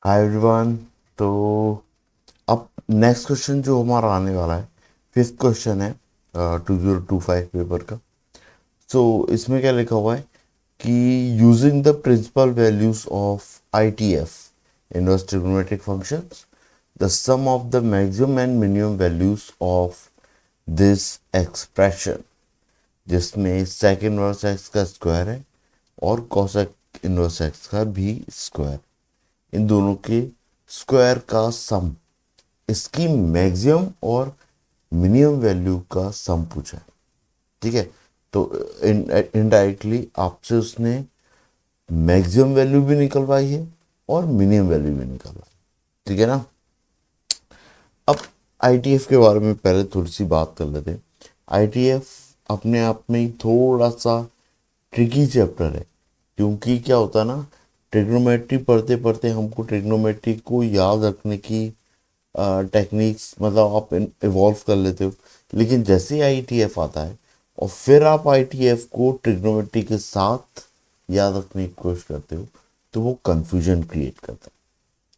Hi everyone. तो अब next question जो हमारा आने वाला है, फिफ्थ क्वेश्चन है 2025 पेपर का। सो इसमें क्या लिखा हुआ है कि using the principal values of I T F inverse trigonometric functions, the sum of the maximum and minimum values of this expression, जिसमें सेक इनवर्स एक्स का स्क्वायर है और कोसेक इनवर्स एक्स का भी स्क्वायर, इन दोनों के स्क्वायर का सम, इसकी मैक्सिमम और मिनिमम वैल्यू का सम पूछा है। ठीक है। तो इनडायरेक्टली आपसे उसने मैक्सिमम वैल्यू भी निकलवाई है और मिनिमम वैल्यू भी निकलवाई। ठीक है ना। अब आईटीएफ के बारे में पहले थोड़ी सी बात कर लेते हैं। आईटीएफ अपने आप में ही थोड़ा सा ट्रिकी चैप्टर है, क्योंकि क्या होता है ना, ट्रिग्नोमेट्री पढ़ते पढ़ते हमको ट्रिग्नोमेट्री को याद रखने की टेक्निक्स, मतलब आप इवॉल्व कर लेते हो। लेकिन जैसे ही आईटीएफ आता है और फिर आप आईटीएफ को ट्रिग्नोमेट्री के साथ याद रखने की कोशिश करते हो, तो वो कंफ्यूजन क्रिएट करता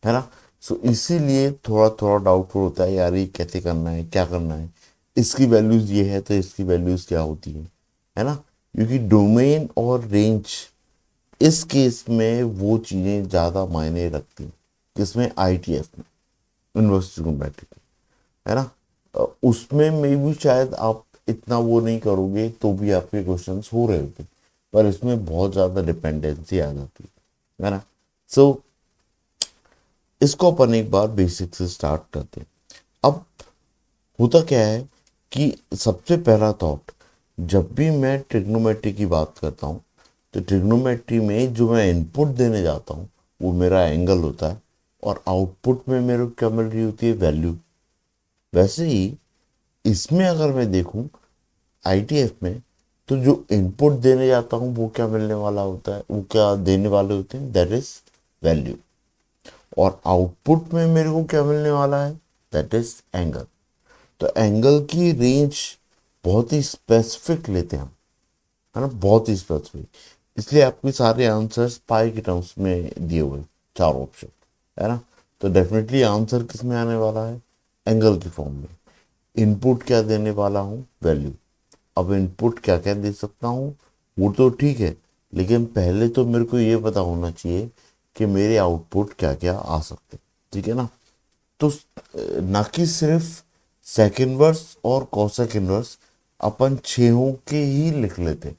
है ना। सो इसीलिए थोड़ा थोड़ा डाउटफुल होता है, यार ये कैसे करना है, क्या करना है, इसकी वैल्यूज ये है तो इसकी वैल्यूज क्या होती है ना। क्योंकि डोमेन और रेंज इस केस में वो चीज़ें ज़्यादा मायने रखती हैं, किसमें, आईटीएफ में, इन्वर्स ट्रिग्नोमेट्री, है ना। उसमें मे भी शायद आप इतना वो नहीं करोगे तो भी आपके क्वेश्चंस हो रहे होते, पर इसमें बहुत ज़्यादा डिपेंडेंसी आ जाती है ना। सो इसको अपन एक बार बेसिक से स्टार्ट करते हैं। अब होता क्या है कि सबसे पहला थॉट, जब भी मैं ट्रिग्नोमेट्री की बात करता हूँ, तो ट्रिग्नोमेट्री में जो मैं इनपुट देने जाता हूँ वो मेरा एंगल होता है, और आउटपुट में मेरे को क्या मिल रही होती है, वैल्यू। वैसे ही इसमें अगर मैं देखूं आईटीएफ में, तो जो इनपुट देने जाता हूँ वो क्या मिलने वाला होता है, वो क्या देने वाले होते हैं, दैट इज वैल्यू। और आउटपुट में मेरे को क्या मिलने वाला है, दैट इज एंगल। तो एंगल की रेंज बहुत ही स्पेसिफिक लेते हैं हम, है ना, बहुत ही स्पेसिफिक। इसलिए आपके सारे आंसर्स पाई के टर्म्स में दिए हुए, चार ऑप्शन, है ना। तो डेफिनेटली आंसर किस में आने वाला है, एंगल की फॉर्म में। इनपुट क्या देने वाला हूँ, वैल्यू। अब इनपुट क्या क्या दे सकता हूँ वो तो ठीक है, लेकिन पहले तो मेरे को ये पता होना चाहिए कि मेरे आउटपुट क्या क्या आ सकते हैं। ठीक है ना। तो ना कि सिर्फ सेक इनवर्स और कोसेक इनवर्स, अपन छहों के ही लिख लेते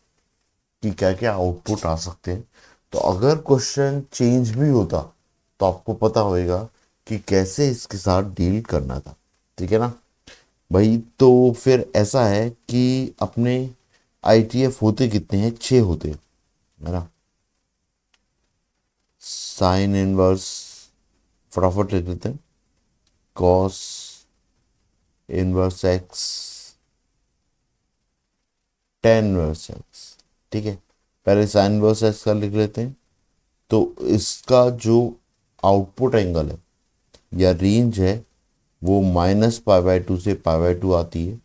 कि क्या क्या आउटपुट आ सकते हैं। तो अगर क्वेश्चन चेंज भी होता तो आपको पता होएगा कि कैसे इसके साथ डील करना था। ठीक है ना भाई। तो फिर ऐसा है कि अपने आईटीएफ होते कितने हैं, छः होते हैं, है ना। साइन इनवर्स फटाफट लिख लेते हैं, cos inverse x, ten inverse x. ठीक है, पहले साइन इनवर्स एक्स का लिख लेते हैं। तो इसका जो आउटपुट एंगल है या रेंज है वो -π/2 से π/2 आती है।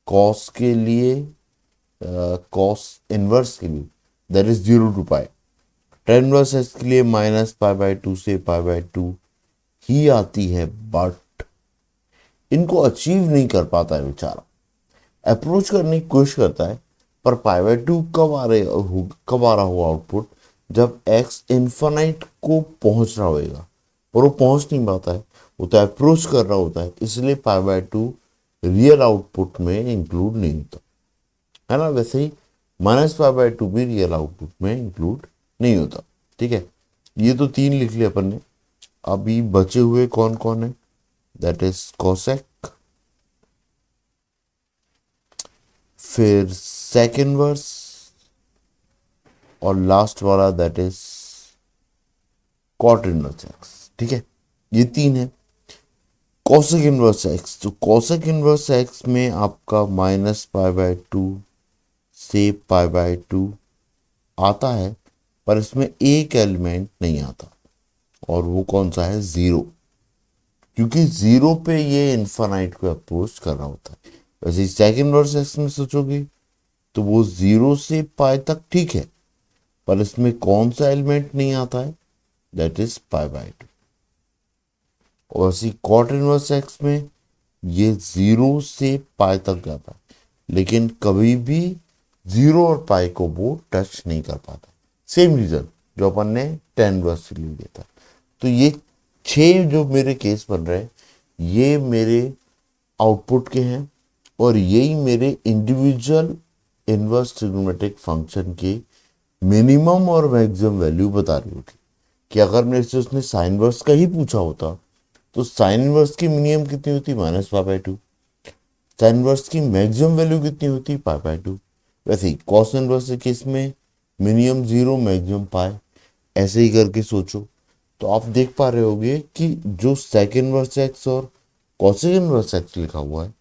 कॉस के लिए, कॉस इनवर्स के लिए that is 0 to π। Tan inverse x के लिए -π/2 से π/2 ही आती है, बट इनको अचीव नहीं कर पाता है बेचारा। अप्रोच करने की कोशिश करता है, पर π/2 कब आ रहा होगा आउटपुट, जब एक्स इन्फानाइट को पहुंच रहा होगा, और वो पहुंच नहीं पाता है, वो तो अप्रोच कर रहा होता है, इसलिए π/2 रियल आउटपुट में इंक्लूड नहीं होता, है ना। वैसे ही -π/2 भी रियल आउटपुट में इंक्लूड नहीं होता। ठीक है, ये तो तीन लिख लिया अपन ने। अभी बचे हुए कौन कौन है, दैट इज कोसेक, फिर सेक इनवर्स, और लास्ट वाला that is cot inverse x. ठीक है, ये तीन है। कोसेक इनवर्स एक्स, तो कोसेक इनवर्स एक्स में आपका -π/2 से π/2 आता है, पर इसमें एक एलिमेंट नहीं आता, और वो कौन सा है, जीरो। क्योंकि जीरो पे ये इन्फानाइट को अप्रोच कर रहा होता है। वैसे सेकंड वर्स एक्स में सोचोगे तो वो जीरो से पाई तक ठीक है, पर इसमें कौन सा एलिमेंट नहीं आता है, दैट इज π/2। और ऐसी कॉट इनवर्स एक्स में ये 0 से पाई तक जाता है, लेकिन कभी भी 0 और पाई को वो टच नहीं कर पाता। सेम रीजन जो अपन ने टेन वर्स के लिए दिया था। तो ये 6 जो मेरे केस बन रहे हैं, ये मेरे आउटपुट के हैं, और यही मेरे इंडिविजुअल इनवर्स ट्रिग्नोमेट्रिक फंक्शन के मिनिमम और मैक्सिमम वैल्यू बता रही होती। कि अगर मेरे से उसने साइन वर्स का ही पूछा होता, तो साइन इनवर्स की मिनिमम कितनी होती, -π/2। साइन इनवर्स की मैक्सिमम वैल्यू कितनी होती, π/2। वैसे ही कॉस इनवर्स के केस में मिनिमम 0, मैक्सिमम पाई। ऐसे ही करके सोचो, तो आप देख पा रहे होगे कि जो सेक इनवर्स एक्स और कॉसेक इनवर्स एक्स लिखा हुआ है,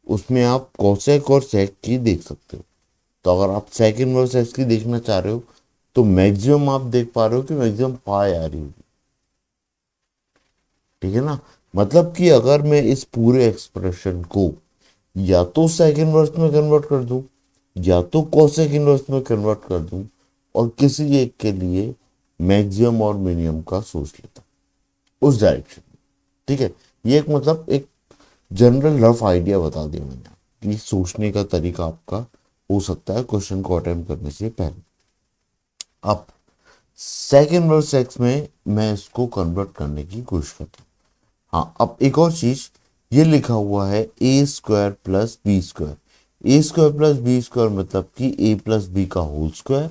उसमें आप कॉसेक और सेक की देख सकते हो। तो अगर आप सेक इनवर्स एक्स की देखना चाह रहे हो, तो मैक्सिमम आप देख पा रहे हो कि मैक्सिमम पाई आ रही होगी। ठीक है ना। मतलब कि अगर मैं इस पूरे एक्सप्रेशन को या तो सेक इनवर्स में कन्वर्ट कर दूं, या तो कोसेक इनवर्स में कन्वर्ट कर दूं, और किसी एक के लिए मैक्सिमम और मिनिमम का सोच लेता हूं उस डायरेक्शन में। ठीक है। ये एक मतलब एक जनरल रफ आइडिया बता दिया मैंने कि सोचने का तरीका आपका हो सकता है क्वेश्चन को अटेम्प्ट करने से पहले। अब सेक इनवर्स एक्स में मैं इसको कन्वर्ट करने की कोशिश करता हूँ। हाँ, अब एक और चीज, ये लिखा हुआ है a² + b²। a² + b² मतलब कि a + b का होल स्क्वायर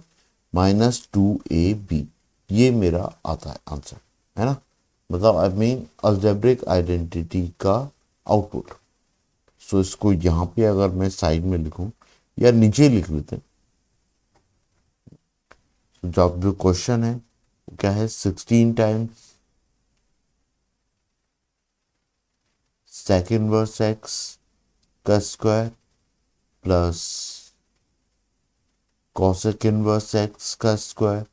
-2ab, ये मेरा आता है आंसर, है ना। मतलब आई मीन अलजेब्रिक आइडेंटिटी का आउटपुट। सो इसको यहाँ पे अगर मैं साइड में लिखूं, या नीचे लिख लेते हैं, तो जो क्वेश्चन है वो क्या है, 16 टाइम्स सेक इनवर्स एक्स का square plus cosec inverse x का स्क्वायर,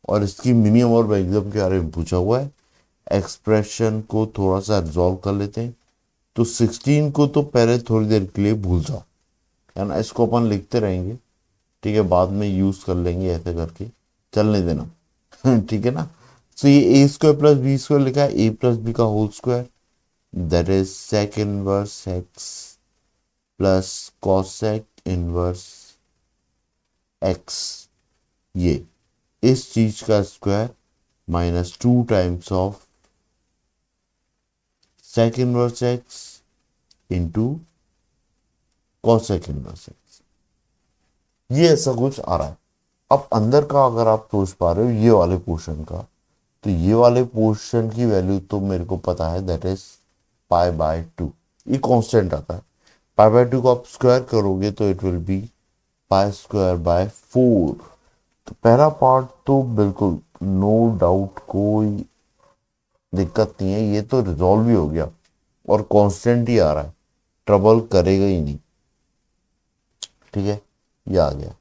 और इसकी मिनिमम और मैक्सिमम के बारे में पूछा हुआ है। एक्सप्रेशन को थोड़ा सा रिजॉल्व कर लेते हैं। तो 16 को तो पहले थोड़ी देर के लिए भूल जाओ, है ना। इसको अपन लिखते रहेंगे, ठीक है, बाद में यूज कर लेंगे ऐसे करके, चलने देना। ठीक है ना। तो ये a² + b² लिखा है, a + b का whole square, that is sec inverse x plus cosec inverse x, ये इस चीज का square -2 times of sec inverse x into cosec inverse x, ये ऐसा कुछ आ रहा है। अब अंदर का अगर आप सोच पा रहे हो ये वाले पोर्शन का, तो ये वाले पोर्शन की वैल्यू तो मेरे को पता है, दैट इज π/2। ये कांस्टेंट आता है। π/2 को आप स्क्वायर करोगे तो इट विल बी π²/4। तो पहला पार्ट तो बिल्कुल नो डाउट, कोई दिक्कत नहीं है, ये तो रिजॉल्व ही हो गया, और कांस्टेंट ही आ रहा है, ट्रबल करेगा ही नहीं। ठीक है, ये आ गया।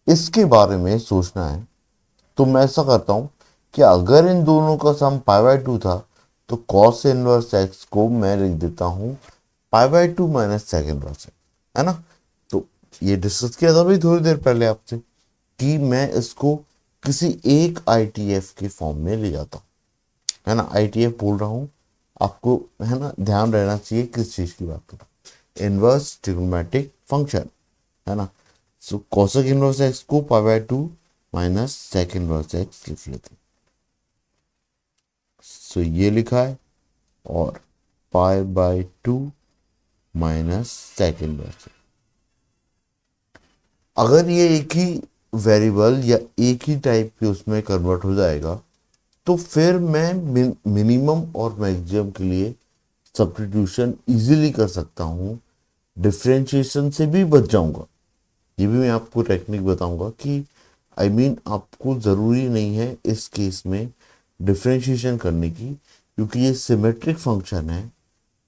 इसके बारे में सोचना है, तो मैं ऐसा करता हूं कि अगर इन दोनों का सम π/2 था, तो कॉस इनवर्स एक्स को मैं लिख देता हूं π/2 - सेक इनवर्स एक्स, है ना। तो ये डिस्कस किया था भाई थोड़ी देर पहले आपसे, कि मैं इसको किसी एक आईटीएफ के फॉर्म में ले जाता हूं, है ना। आईटीएफ बोल रहा हूं आपको, है ना, ध्यान रहना चाहिए किस चीज की बात कर रहा हूं, इनवर्स ट्रिग्नोमेट्रिक फंक्शन, है ना। सो कॉसेक इनवर्स एक्स को π/2 सेक इनवर्स एक्स लिख लेते हैं। सो ये लिखा है, और π/2 सेक इनवर्स। अगर ये एक ही वेरिएबल या एक ही टाइप के उसमें कन्वर्ट हो जाएगा, तो फिर मैं मिनिमम और मैक्सिमम के लिए सब्स्टिट्यूशन इजीली कर सकता हूँ, डिफरेंशिएशन से भी बच जाऊंगा। ये भी मैं आपको टेक्निक बताऊंगा कि आई मीन आपको ज़रूरी नहीं है इस केस में डिफरेंशिएशन करने की, क्योंकि ये सिमेट्रिक फंक्शन है।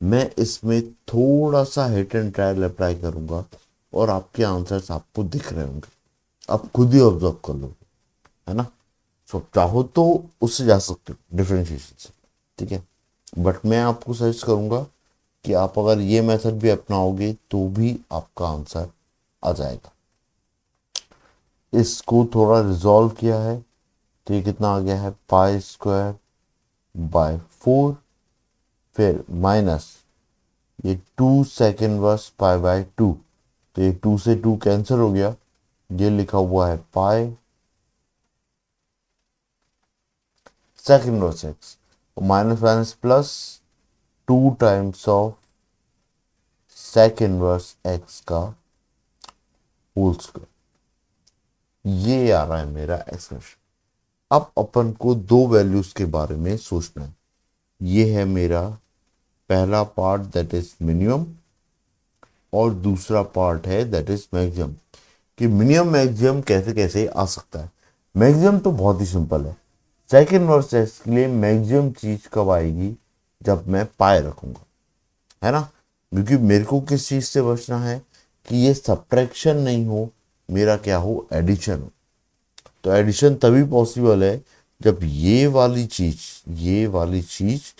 मैं इसमें थोड़ा सा हिट एंड ट्रायल अप्लाई करूंगा, और आपके आंसर्स आपको दिख रहे होंगे, आप खुद ही ऑब्जर्व कर लोगे, है ना। सो चाहो तो उससे जा सकते हो डिफरेंशिएशन से, ठीक है। बट मैं आपको सजेस्ट करूंगा कि आप अगर ये मेथड भी अपनाओगे तो भी आपका आंसर आ जाएगा। इसको थोड़ा रिजॉल्व किया है, तो ये कितना आ गया है, π² / 4 फिर माइनस ये 2 sec 1 π/2, तो ये 2 से 2 कैंसिल हो गया, ये लिखा हुआ है पाई sec 1 x, minus minus plus 2 times of sec 1 x का होल स्क्वायर। ये आ रहा है मेरा एक्सप्रेशन। अब अपन को दो वैल्यूज के बारे में सोचना है। ये है मेरा पहला पार्ट दैट इज मिनिमम, और दूसरा पार्ट है दैट इज मैक्सिमम। कि मिनिमम मैक्सिमम कैसे कैसे आ सकता है। मैक्सिमम तो बहुत ही सिंपल है। सेकंड वर्स एक्स के लिए मैक्सिमम चीज कब आएगी, जब मैं पाए रखूंगा, है ना। क्योंकि मेरे को किस चीज से बचना है कि ये सब्ट्रैक्शन नहीं हो, मेरा क्या हो, एडिशन हो। तो एडिशन तभी पॉसिबल है जब ये वाली चीज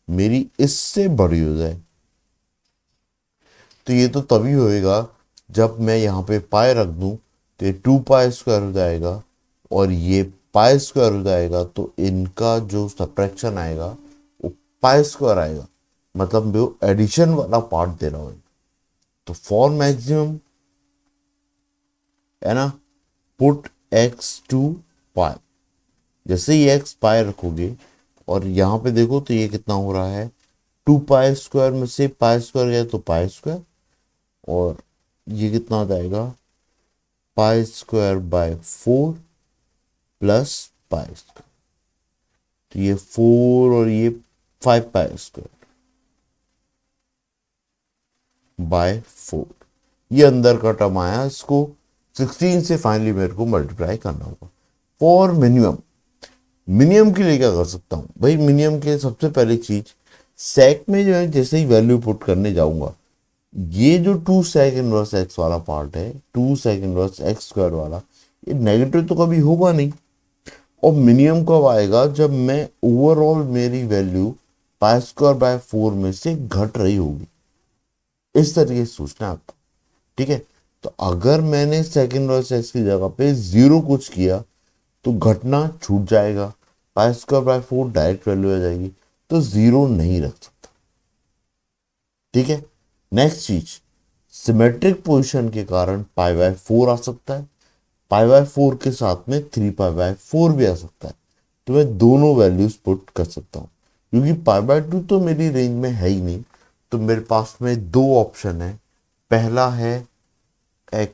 मेरी इससे बड़ी हो जाए। तो ये तो तभी होएगा जब मैं यहाँ पे पाए रख दूं, तो ये 2 पाई स्क्वायर हो जाएगा और ये पाई स्क्वायर हो जाएगा। तो इनका जो सब्ट्रैक्शन आएगा वो पाई स्क्वायर आएगा, मतलब वो एडिशन वाला पार्ट दे रहा हूं। तो फॉर मैक्सिमम, है ना, पुट एक्स टू पाई। जैसे ही एक्स पाई रखोगे और यहाँ पे देखो तो ये कितना हो रहा है, 2 पाई स्क्वायर में से पाई स्क्वायर गया तो पाई स्क्वायर, और ये कितना हो जाएगा, π² प्लस पाई स्क्वायर। तो ये 4 और ये 5π² 4। ये अंदर का टर्म आया, इसको 16 से फाइनली मेरे को मल्टीप्लाई करना होगा। फॉर मिनिमम, मिनिमम के लिए क्या कर सकता हूं भाई, मिनिमम के लिए सबसे पहली चीज सेक में जो है, जैसे ही वैल्यू पुट करने जाऊंगा, ये जो 2 sec 1 x वाला पार्ट है, 2 sec 1 x² वाला, ये नेगेटिव तो कभी होगा नहीं। और मिनिमम कब आएगा, जब मैं ओवरऑल मेरी वैल्यू π² 4 में से घट रही होगी। इस तरीके से सोचना है आपको, ठीक है। तो अगर मैंने सेकंड वर्स एक्स की जगह पे 0 कुछ किया तो घटना छूट जाएगा, π² 4 डायरेक्ट वैल्यू आ जाएगी, तो 0 नहीं रख सकता, ठीक है। नेक्स्ट चीज, सिमेट्रिक पोजीशन के कारण π/4 आ सकता है, π/4 के साथ में 3π/4 भी आ सकता है। तो मैं दोनों वैल्यूज पुट कर सकता हूं, क्योंकि π/2 तो मेरी रेंज में है ही नहीं। तो मेरे पास में दो ऑप्शन है, पहला है x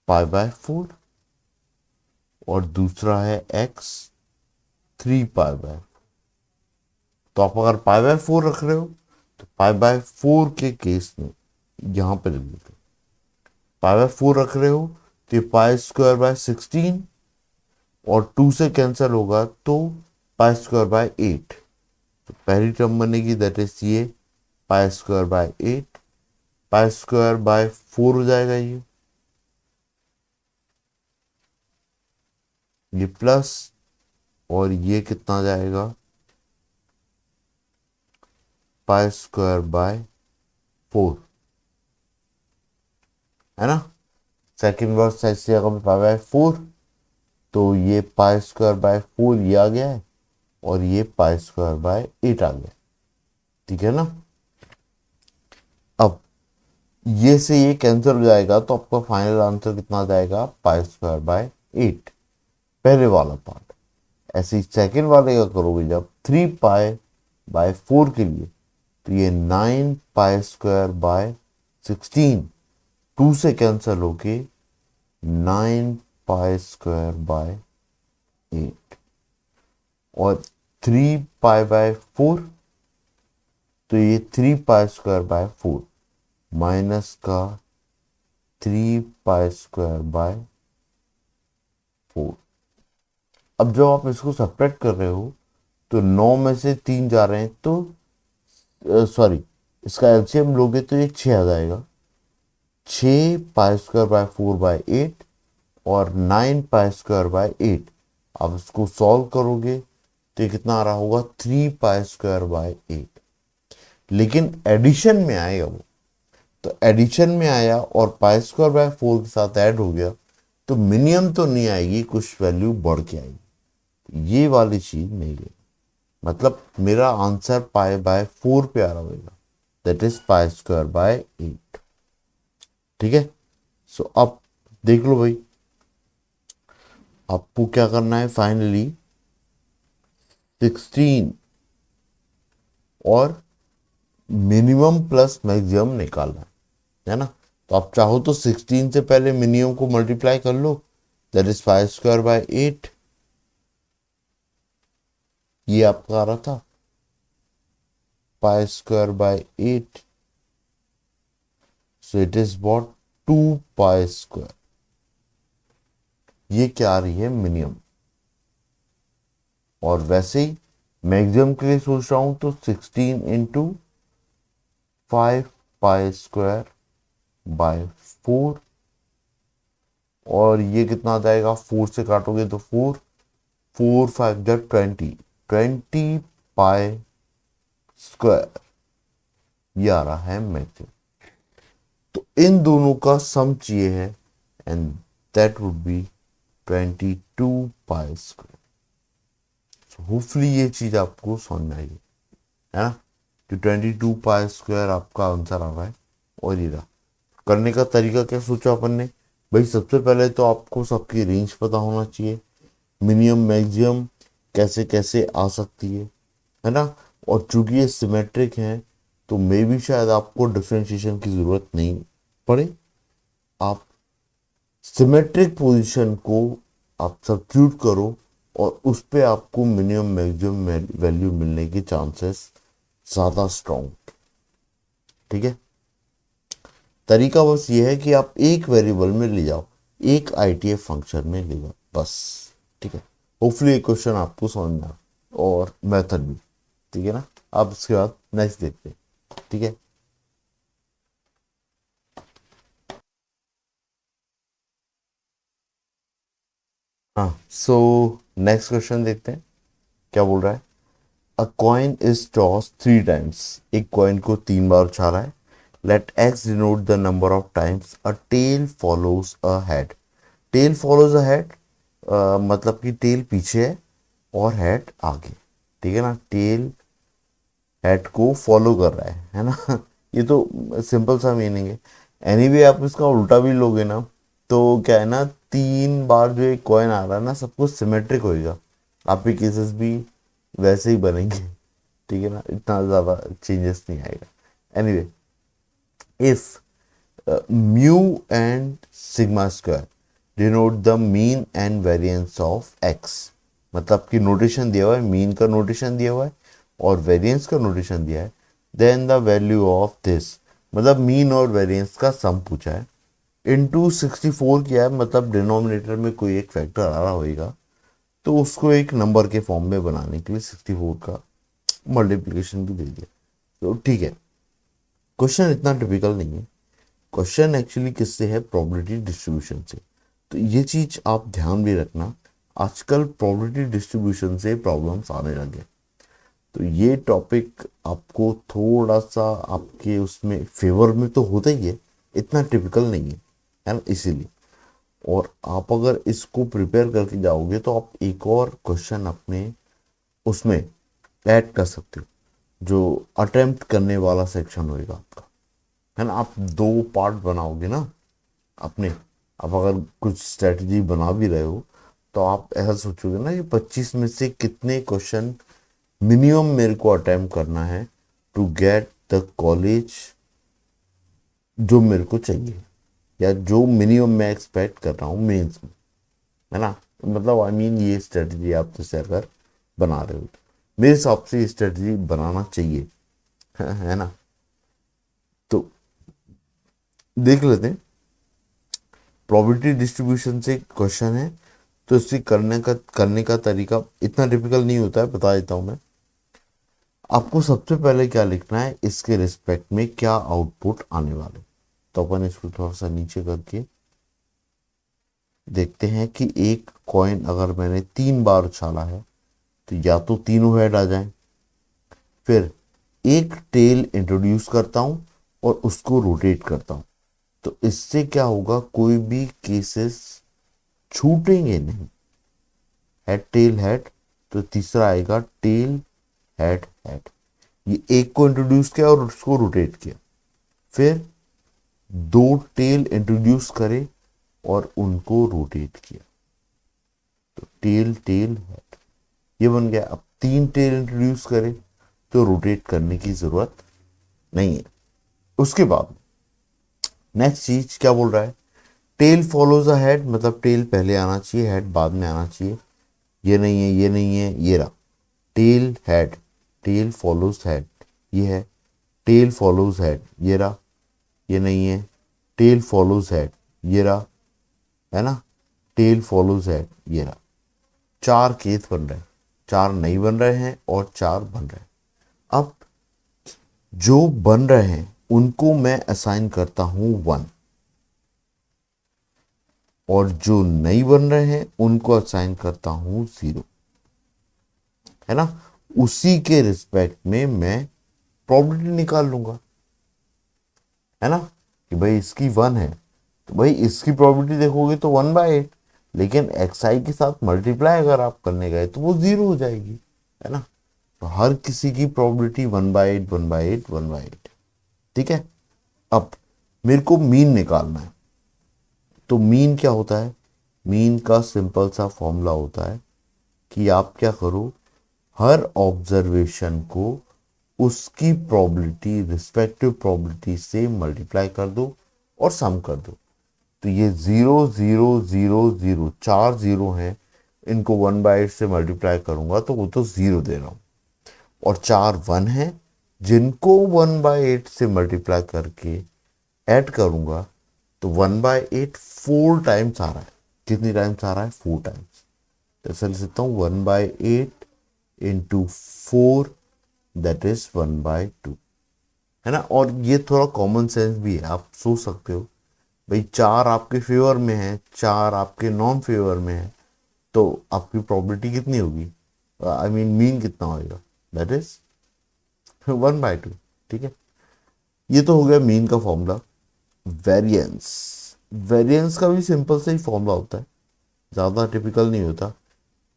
π/4 और दूसरा है x 3π/4। तो आप अगर π/4 रख रहे हो तो π/4 के केस में यहां पे लिख देते, π/4 रख रहे हो तो ये π² 16 और 2 से कैंसिल होगा तो π² 8। तो पहली टर्म बनेगी दैट इज ये π² 8, π² 4 हो जाएगा ये प्लस, और ये कितना जाएगा, π² 4, है ना। सेकेंड वर्स साइज से अगर π/4, तो ये π² 4 ये आ गया है और ये π² 8 आ गया, ठीक है ना। अब ये से ये कैंसिल हो जाएगा तो आपका फाइनल आंसर कितना आ जाएगा, π² 8, पहले वाला पार्ट। ऐसे ही सेकेंड वाले का करोगे जब 3π/4 के लिए, तो ये 9π² 16, 2 से कैंसिल होके 9π² 8, और 3π/4, तो ये 3π² 4 माइनस का 3π² 4। अब जब आप इसको सब्ट्रैक्ट कर रहे हो तो 9 में से 3 जा रहे हैं, तो इसका एलसीएम लोगे तो ये 6 आ जाएगा। 6π² 4/8 और 9π² 8। अब इसको सॉल्व करोगे तो ये कितना आ रहा होगा, 3π² 8। लेकिन एडिशन में आएगा वो, तो एडिशन में आया और π² 4 के साथ ऐड हो गया, तो मिनिमम तो नहीं आएगी, कुछ वैल्यू बढ़ के आएगी। ये वाली चीज नहीं है। मतलब मेरा आंसर पाई बाय 4 पे आ रहा होगा, that is pi square by 8। ठीक है। सो अब देख लो भाई, आपको क्या करना है फाइनली, 16 और मिनिमम प्लस मैक्सिमम निकालना है ना। तो आप चाहो तो 16 से पहले मिनिमम को मल्टीप्लाई कर लो, दैट इज 5 स्क्वायर बाय 8। ये आपका आ रहा था 5 square by 8, so it is what 2 pi square. ये क्या आ रही है मिनिमम। और वैसे ही मैक्सिमम के लिए सोच रहा हूं तो 16 × 5 पाई स्क्वायर बाय 4। और ये कितना आ जाएगा, 4 से काटोगे तो 4, 4 5 जा 20, 20 पाई स्क्वायर। ये आ रहा है मैक्सिमम। तो इन दोनों का सम चाहिए है, and that would be 22 pi square. Hopefully ये चीज आपको समझ में आई है ना, कि 22 पाई स्क्वायर आपका आंसर आ रहा है। और ये रहा। करने का तरीका क्या सोचा अपन ने, भाई सबसे पहले तो आपको सबकी रेंज पता होना चाहिए, मिनिमम मैक्सिमम कैसे कैसे आ सकती है ना। और चूंकि ये सिमेट्रिक है, तो मे भी शायद आपको डिफरेंशिएशन की जरूरत नहीं पड़े। आप सिमेट्रिक पोजीशन को आप सब्स्टिट्यूट करो, और उस पे आपको मिनिमम मैक्सिमम वैल्यू मिलने के चांसेस ज़्यादा स्ट्रॉन्ग। ठीक है। तरीका बस ये है कि आप एक वेरिएबल में ले जाओ, एक आईटीएफ फंक्शन में ले जाओ बस। ठीक है। होपफुली ये क्वेश्चन आपको समझ में आया, और मेथड भी। ठीक है ना। अब इसके बाद नेक्स्ट देखते हैं। ठीक है। हाँ, सो नेक्स्ट क्वेश्चन देखते हैं क्या बोल रहा है। A coin is toss 3 times. एक कॉइन को 3 बार उछाला है। Let x denote the number of times a tail follows a head. Tail follows a head, मतलब कि टेल पीछे है और हेड आगे। ठीक है ना। टेल हेड को फॉलो कर रहा है ना। ये तो सिंपल सा मीनिंग है। एनीवे आप इसका उल्टा भी लोगे ना, तो क्या है ना, 3 बार जो एक कॉइन आ रहा है ना, सब कुछ सिमेट्रिक होएगा। आपके केसेस भी वैसे ही बनेंगे। ठीक है ना, इतना ज़्यादा चेंजेस नहीं आएगा। Anyway, if mu and sigma square denote the mean and variance of x. मतलब कि नोटेशन दिया हुआ है, मीन का नोटेशन दिया हुआ है और वेरिएंस का नोटेशन दिया है। Then the value of this, मतलब मीन और वेरिएंस का सम पूछा है, इनटू 64 किया है, मतलब डिनोमिनेटर में कोई एक फैक्टर आ रहा होगा, तो उसको एक नंबर के फॉर्म में बनाने के लिए 64 का मल्टीप्लिकेशन भी दे दिया। तो ठीक है, क्वेश्चन इतना टिपिकल नहीं है। क्वेश्चन एक्चुअली किससे है, प्रोबेबिलिटी डिस्ट्रीब्यूशन से। तो ये चीज आप ध्यान भी रखना, आजकल प्रोबेबिलिटी डिस्ट्रीब्यूशन से प्रॉब्लम्स आने लगे। तो ये टॉपिक आपको थोड़ा सा आपके उसमें फेवर में तो होता ही है, इतना टिपिकल नहीं है ना, इसीलिए। और आप अगर इसको प्रिपेयर करके जाओगे तो आप एक और क्वेश्चन अपने उसमें ऐड कर सकते हो, जो अटेम्प्ट करने वाला सेक्शन होएगा आपका, है ना। आप 2 पार्ट बनाओगे ना अपने। आप अगर कुछ स्ट्रेटजी बना भी रहे हो, तो आप ऐसा सोचोगे ना, ये 25 में से कितने क्वेश्चन मिनिमम मेरे को अटेम्प्ट करना है टू गेट द कॉलेज जो मेरे को चाहिए, या जो मिनिमम मैं एक्सपेक्ट कर रहा हूँ मेंस में, है ना। मतलब आई मीन ये स्ट्रेटजी आप जैसे अगर बना रहे हो, तो मेरे हिसाब से ये स्ट्रेटजी बनाना चाहिए, है ना। तो देख लेते हैं। प्रोबेबिलिटी डिस्ट्रीब्यूशन से क्वेश्चन है, तो इसे करने का तरीका इतना डिफिकल्ट नहीं होता है, बता देता हूँ मैं। आपको सबसे पहले क्या लिखना है, इसके रिस्पेक्ट में क्या आउटपुट आने वाले। तो अपन इसको थोड़ा सा नीचे करके देखते हैं कि एक कॉइन अगर मैंने 3 बार उछाला है, तो या तो तीनों हेड आ जाएं। फिर एक टेल इंट्रोड्यूस करता हूं और उसको रोटेट करता हूं, तो इससे क्या होगा, कोई भी केसेस छूटेंगे नहीं। हेड टेल हेड, तो तीसरा आएगा टेल हेड हेड। ये एक को इंट्रोड्यूस किया और उसको रोटेट किया, फिर दो टेल इंट्रोड्यूस करे और उनको रोटेट किया, तो टेल टेल हेड ये बन गया। अब तीन टेल इंट्रोड्यूस करे तो रोटेट करने की जरूरत नहीं है। उसके बाद नेक्स्ट चीज क्या बोल रहा है, टेल फॉलोज अ हेड, मतलब टेल पहले आना चाहिए, हेड बाद में आना चाहिए। ये नहीं है, ये नहीं है, ये रहा tail head, tail follows head, ये है टेल फॉलोज हेड, ये रहा, ये नहीं है टेल फॉलोज हेड, ये रहा, है ना, टेल फॉलोज हेड, ये रहा। चार केस बन रहे हैं, चार नहीं बन रहे हैं और चार बन रहे हैं। अब जो बन रहे हैं उनको मैं असाइन करता हूं 1, और जो नहीं बन रहे हैं उनको असाइन करता हूं 0, है ना। उसी के रिस्पेक्ट में मैं प्रोबेबिलिटी निकाल लूंगा, है ना, कि भाई इसकी 1 है तो भाई इसकी प्रोबेबिलिटी देखोगे तो 1/8, लेकिन xi के साथ मल्टीप्लाई अगर आप करने गए तो वो 0 हो जाएगी, है ना। तो हर किसी की प्रोबेबिलिटी 1/8 1/8 1/8, ठीक है। अब मेरे को मीन निकालना है, तो मीन क्या होता है, मीन का सिंपल सा फॉर्मूला होता है कि आप क्या करो, हर ऑब्जर्वेशन को उसकी प्रोबेबिलिटी, रिस्पेक्टिव प्रोबेबिलिटी से मल्टीप्लाई कर दो और सम कर दो। तो ये 0 0 0 0 चार जीरो हैं, इनको 1/8 से मल्टीप्लाई करूंगा तो वो तो 0 दे रहा हूं, और चार 1 हैं जिनको 1/8 से मल्टीप्लाई करके ऐड करूंगा तो 1/8 4 टाइम्स आ रहा है। कितनी टाइम्स आ रहा है, 4 टाइम्स। तो ऐसा लिख सकता हूं 1/8 इंटू 4, दैट इज 1/2, है ना। और ये थोड़ा कॉमन सेंस भी है, आप सोच सकते हो भाई चार आपके फेवर में है, चार आपके नॉन फेवर में है, तो आपकी प्रोबेबिलिटी कितनी होगी, आई मीन मीन कितना होगा, दैट इज 1/2, ठीक है। ये तो हो गया मीन का फॉर्मूला। वेरिएंस, वेरिएंस का भी सिंपल से ही फॉर्मूला होता है, ज़्यादा टिपिकल नहीं होता।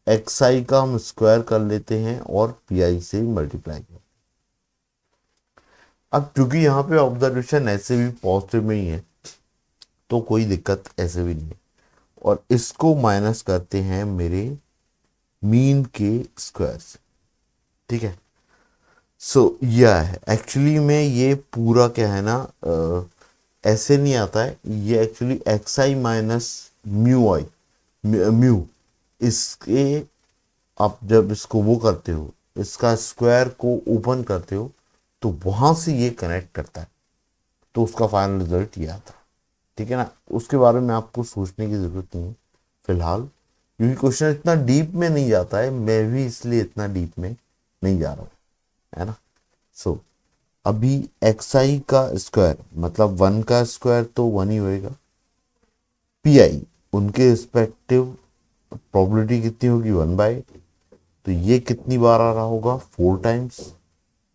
xi का हम स्क्वायर कर लेते हैं और pi से मल्टीप्लाई कर। अब क्योंकि यहाँ पे ऑब्जर्वेशन ऐसे भी पॉजिटिव में ही है तो कोई दिक्कत ऐसे भी नहीं है, और इसको माइनस करते हैं मेरे मीन के स्क्वायर से, ठीक है। सो यह है एक्चुअली में, ये पूरा क्या है ना, ऐसे नहीं आता है ये, एक्चुअली xi माइनस म्यू आई, म्यू, इसके आप जब इसको वो करते हो, इसका स्क्वायर को ओपन करते हो तो वहां से ये कनेक्ट करता है, तो उसका फाइनल रिजल्ट ये आता है, ठीक है ना। उसके बारे में आपको सोचने की जरूरत नहीं है फिलहाल, क्योंकि क्वेश्चन इतना डीप में नहीं जाता है, मैं भी इसलिए इतना डीप में नहीं जा रहा हूँ, है ना। सो अभी xi का स्क्वायर मतलब 1 का स्क्वायर तो 1 ही होएगा, pi उनके रिस्पेक्टिव प्रोबेबिलिटी कितनी होगी 1/8, तो ये कितनी बार आ रहा होगा 4 टाइम्स,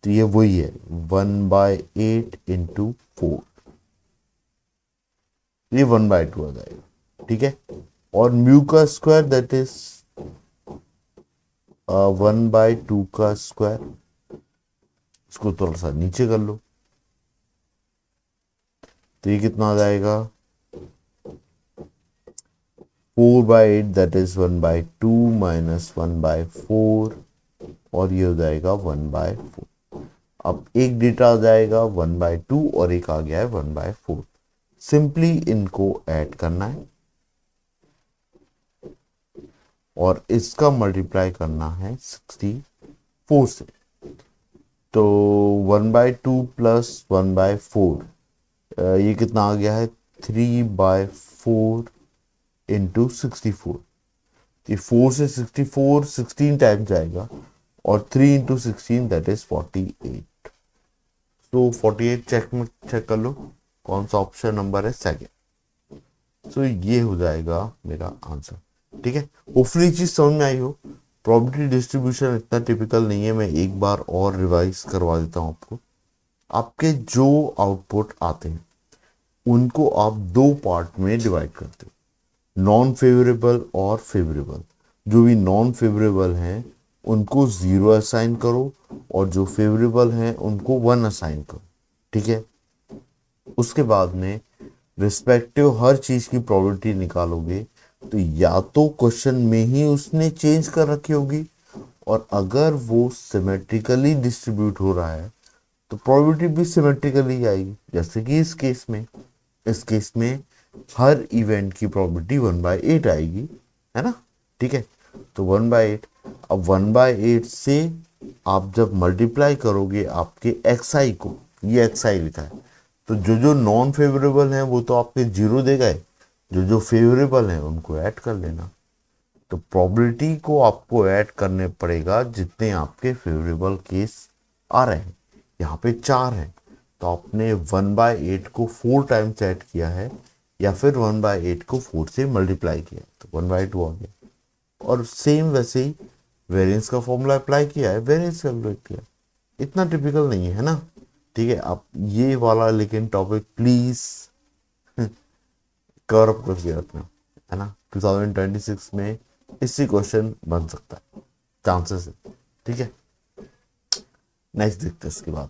तो ये वही है 1/8 इंटू 4, ये 1/2 आ जाएगा, ठीक है। और म्यू का स्क्वायर दैट इज 1/2 का स्क्वायर, इसको थोड़ा सा नीचे कर लो तो ये कितना आ जाएगा 4/8 दैट इज 1/2 माइनस 1/4, और ये हो जाएगा 1/4। अब एक डेटा आ जाएगा 1/2 और एक आ गया है 1/4, सिंपली इनको ऐड करना है और इसका मल्टीप्लाई करना है 64 से, तो 1/2 प्लस 1/4, ये कितना आ गया है 3/4 इंटू 64, ये 4 से 64 16 टाइम्स जाएगा, और 3 इंटू 16 दैट इज 48, तो 48 चेक में चेक कर लो कौन सा ऑप्शन नंबर है सेकेंड, तो ये हो जाएगा मेरा आंसर, ठीक है। होपफुली चीज समझ में आई हो। प्रोबेबिलिटी डिस्ट्रीब्यूशन इतना टिपिकल नहीं है, मैं एक बार और रिवाइज करवा देता हूं आपको। आपके जो आउटपुट आते हैं उनको आप दो पार्ट में डिवाइड करते हो, नॉन फेवरेबल और फेवरेबल। जो भी नॉन फेवरेबल हैं उनको 0 असाइन करो और जो फेवरेबल हैं उनको 1 असाइन करो। ठीक है, उसके बाद में रिस्पेक्टिव हर चीज की प्रोबेबिलिटी निकालोगे तो या तो क्वेश्चन में ही उसने चेंज कर रखी होगी, और अगर वो सिमेट्रिकली डिस्ट्रीब्यूट हो रहा है तो प्रोबेबिलिटी भी सिमेट्रिकली आएगी। जैसे कि इस केस में हर इवेंट की प्रोबेबिलिटी 1/8 आएगी, है ना। ठीक है, तो 1/8। अब 1/8 से आप जब मल्टीप्लाई करोगे आपके एक्स आई को, ये एक्स आई लिखा है, तो जो जो नॉन फेवरेबल हैं वो तो आपके जीरो दे गए, जो जो फेवरेबल हैं उनको ऐड कर लेना। तो प्रोबेबिलिटी को आपको ऐड करने पड़ेगा जितने आपके फेवरेबल केस आ रहे हैं। यहाँ पे 4 हैं, तो आपने 1/8 को 4 टाइम्स ऐड किया है, या फिर 1/8 को 4 से मल्टीप्लाई किया, तो 1/2 आ गया। और सेम वैसे ही वेरिएंस का फॉर्मूला अप्लाई किया है, वेरिएंस कैलकुलेट किया। इतना टिपिकल नहीं है ना। ठीक है, आप ये वाला लेकिन टॉपिक प्लीज कवर अप करके रखना, है ना। 2026 में इसी क्वेश्चन बन सकता है, चांसेस है। ठीक है, नेक्स्ट देखते हैं इसके बाद।